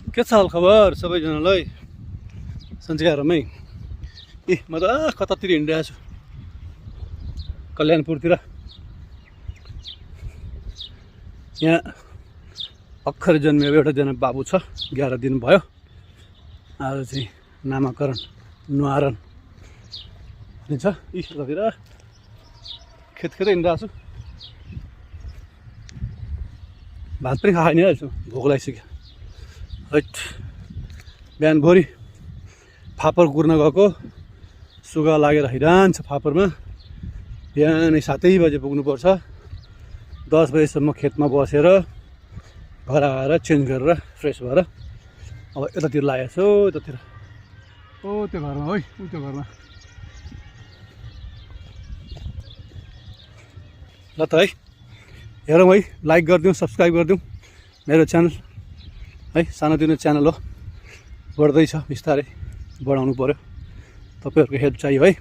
के छ हाल खबर सबैजनालाई सन्चै म त कतातिर हिँडिरहेको छु कल्याणपुरतिर। यहाँ भर्खरै जन्मेको एउटाजना बाबु छ, 11 दिन भयो। आज चाहिँ नामाकरण न्वारन भनिन्छ। यतातिर खेत हिँडिरहेको छु। भात पनि खाएन अहिले, भोक लागिसक्यो। हैट, बिहान भोरि फापर कुर्न गएको, सुगा लागेर हैरान छ फापरमा। बिहानै 7 बजे पुग्नुपर्छ। 10 बजेसम्म खेतमा बसेर घर आएर चेन्ज गरेर फ्रेस भएर अब यतातिर लागेको छु। यतातिर त्यो घरमा है, त्यो घरमा ल त है, हेरौँ है। लाइक गरिदिउँ, सब्सक्राइब गरिदिउँ मेरो च्यानल है। सानोतिनो च्यानल हो, बढ्दैछ, बिस्तारै बढाउनु पऱ्यो। तपाईँहरूको हेल्प चाहियो है।